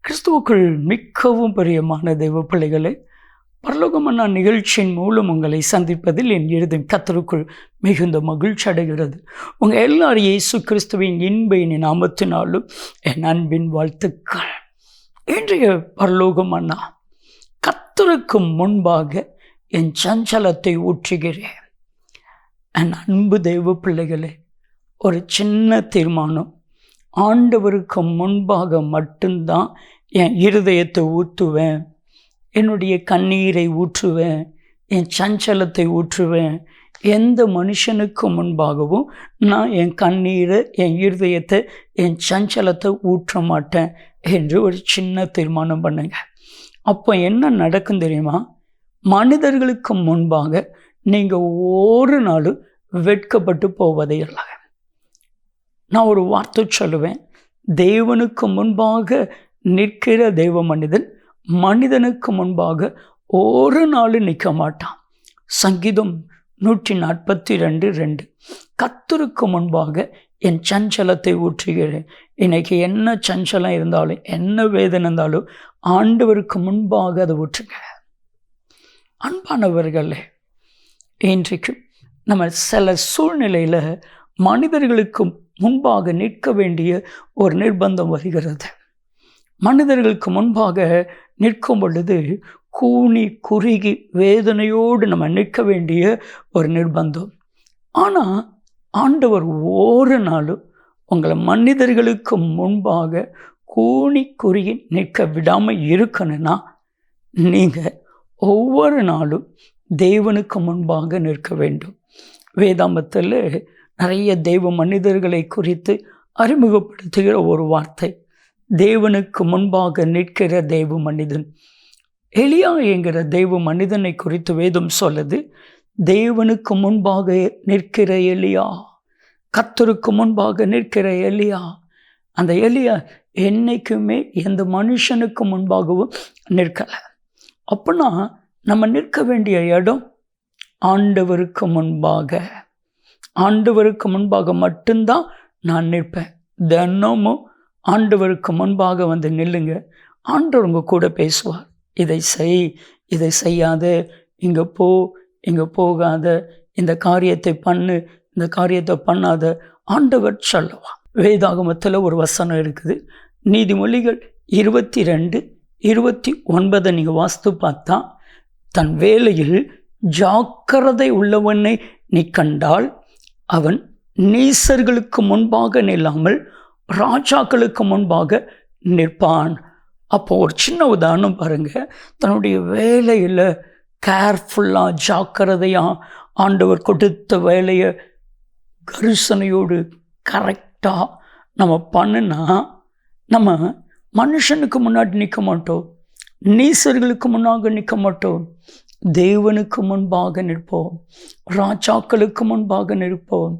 கிறிஸ்துவுக்குள் மிகவும் பிரியமான தெய்வ பிள்ளைகளே, பரலோகமன்னா நிகழ்ச்சியின் மூலம் உங்களை சந்திப்பதில் என் இருதயம் கர்த்தருக்குள் மிகுந்த மகிழ்ச்சி அடைகிறது. உங்கள் எல்லாரும் இயேசு கிறிஸ்துவின் இன்ப நாமத்தினாலும் என் அன்பின் வாழ்த்துக்கள். இன்றைய பரலோகமன்னா, கர்த்தருக்கு முன்பாக என் சஞ்சலத்தை ஊற்றுகிறேன். என் அன்பு தெய்வ பிள்ளைகளே, ஒரு சின்ன தீர்மானம். ஆண்டவருக்கு முன்பாக மட்டும்தான் என் இருதயத்தை ஊற்றுவேன், என்னுடைய கண்ணீரை ஊற்றுவேன், என் சஞ்சலத்தை ஊற்றுவேன். எந்த மனுஷனுக்கு முன்பாகவும் நான் என் கண்ணீரை, என் இருதயத்தை, என் சஞ்சலத்தை ஊற்ற மாட்டேன் என்று ஒரு சின்ன தீர்மானம் பண்ணுங்க. அப்போ என்ன நடக்கும் தெரியுமா? மனிதர்களுக்கு முன்பாக நீங்கள் ஒரு நாளும் வெட்கப்பட்டு போவதே இல்லை. நான் ஒரு வார்த்தை சொல்லுவேன், தேவனுக்கு முன்பாக நிற்கிற தெய்வ மனிதன் மனிதனுக்கு முன்பாக ஒரு நாள் நிற்க மாட்டான். சங்கீதம் 142:2, கர்த்தருக்கு முன்பாக என் சஞ்சலத்தை ஊற்றுகிறேன். இன்னைக்கு என்ன சஞ்சலம் இருந்தாலும், என்ன வேதனை இருந்தாலும், ஆண்டவருக்கு முன்பாக அதை ஊற்றுங்க. அன்பானவர்களே, இன்றைக்கு நம்ம சில சூழ்நிலையில் மனிதர்களுக்கு முன்பாக நிற்க வேண்டிய ஒரு நிர்பந்தம் வருகிறது. மனிதர்களுக்கு முன்பாக நிற்கும் பொழுது கூனி குறுகி வேதனையோடு நம்ம நிற்க வேண்டிய ஒரு நிர்பந்தம். ஆனால் ஆண்டவர் ஒரு நாளும் உங்களை மனிதர்களுக்கு முன்பாக கூனி குறுகி நிற்க விடாமல் இருக்கணும்னா, நீங்கள் ஒவ்வொரு நாளும் தேவனுக்கு முன்பாக நிற்க வேண்டும். வேதாமத்தில் நிறைய தெய்வ மனிதர்களை குறித்து அறிமுகப்படுத்துகிற ஒரு வார்த்தை, தேவனுக்கு முன்பாக நிற்கிற தெய்வ மனிதன். எலியா என்கிற தெய்வ மனிதனை குறித்து வேதம் சொல்லுது, தேவனுக்கு முன்பாக நிற்கிற எலியா, கர்த்தருக்கு முன்பாக நிற்கிற எலியா. அந்த எலியா என்னைக்குமே எந்த மனுஷனுக்கு முன்பாகவும் நிற்கலை. அப்படின்னா நம்ம நிற்க வேண்டிய இடம் ஆண்டவருக்கு முன்பாக. ஆண்டவருக்கு முன்பாக மட்டும்தான் நான் நிற்பேன். தினமும் ஆண்டவருக்கு முன்பாக வந்து நில்லுங்க. ஆண்டவர் உங்க கூட பேசுவார். இதை செய், இதை செய்யாத, இங்கே போ, இங்கே போகாத, இந்த காரியத்தை பண்ணு, இந்த காரியத்தை பண்ணாத, ஆண்டவர் சொல்லுவார். வேதாகமத்தில் ஒரு வசனம் இருக்குது, நீதிமொழிகள் 22:29 நீங்கள் வாஸ்து பார்த்தா, தன் வேலையில் ஜாக்கிரதை உள்ளவனை நீ கண்டால் அவன் நீசர்களுக்கு முன்பாக நில்லாமல் ராஜாக்களுக்கு முன்பாக நிற்பான். அப்போ ஒரு சின்ன உதாரணம் பாருங்க. தன்னுடைய வேலையில் கேர்ஃபுல்லாக ஜாக்கிரதையாக ஆண்டவர் கொடுத்த வேலையை கரிசனையோடு கரெக்டாக நம்ம பண்ணுனா, நம்ம மனுஷனுக்கு முன்னாடி நிற்க மாட்டோம், நீசர்களுக்கு முன்னாக நிற்க மாட்டோம், தேவனுக்கு முன்பாக நிற்போம், ராஜாக்களுக்கு முன்பாக நிற்போம்.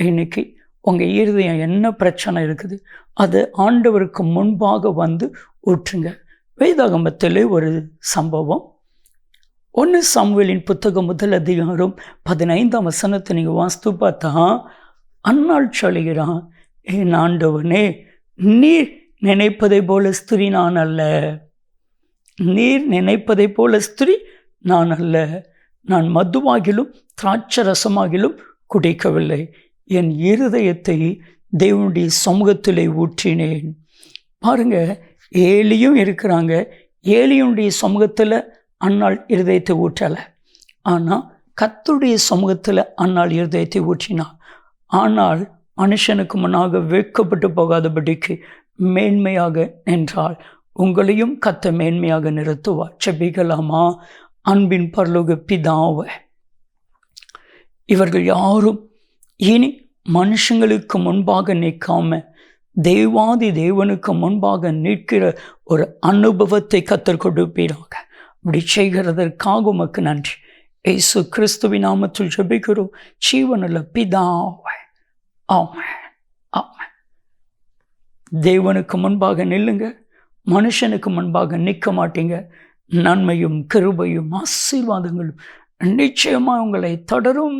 இன்னைக்கு உங்கள் இருதயம் என்ன பிரச்சனை இருக்குது, அது ஆண்டவருக்கு முன்பாக வந்து ஊற்றுங்க. வேதாகமத்திலே ஒரு சம்பவம், 1 சாமுவேலின் புத்தகம் 1:15 நீங்கள் வாஸ்து பார்த்தா, அன்னாள் சொல்கிறான், என் ஆண்டவனே, நீர் நினைப்பதை போல ஸ்திரீ நான் அல்ல, நீர் நினைப்பதை போல ஸ்திரீ நான் அல்ல, நான் மதுவாகிலும் திராட்சரசமாகிலும் குடிக்கவில்லை, என் இருதயத்தை தேவனுடைய சமூகத்திலே ஊற்றினேன். பாருங்க, ஏலியும் இருக்கிறாங்க, ஏலியுடைய சமூகத்தில் அன்னாள் இருதயத்தை ஊற்றலை, ஆனால் கர்த்தருடைய சமூகத்தில் அன்னாள் இருதயத்தை ஊற்றினாள். ஆனால் மனுஷனுக்கு முன்னாக வெட்கப்பட்டு போகாதபடிக்கு மேன்மையாக நின்றாள். உங்களையும் கர்த்தர் மேன்மையாக நிறுத்துவார். செபிக்கலாமா? அன்பின் பரலோக பிதாவே, இவர்கள் யாரும் இனி மனுஷங்களுக்கு முன்பாக நிற்காம தேவாதி தேவனுக்கு முன்பாக நிற்கிற ஒரு அனுபவத்தை கர்த்தர் கொடுப்பீராக. அப்படி செய்கிறதற்காக உமக்கு நன்றி. இயேசு கிறிஸ்துவின் நாமத்தில் ஜெபிக்கிறோம் ஜீவனுள்ள பிதாவே, ஆமென், ஆமென். தேவனுக்கு முன்பாக நில்லுங்க, மனுஷனுக்கு முன்பாக நிற்க மாட்டீங்க. நன்மையும் கிருபையும் ஆசீர்வாதங்களும் நிச்சயமாக உங்களை தொடரும்.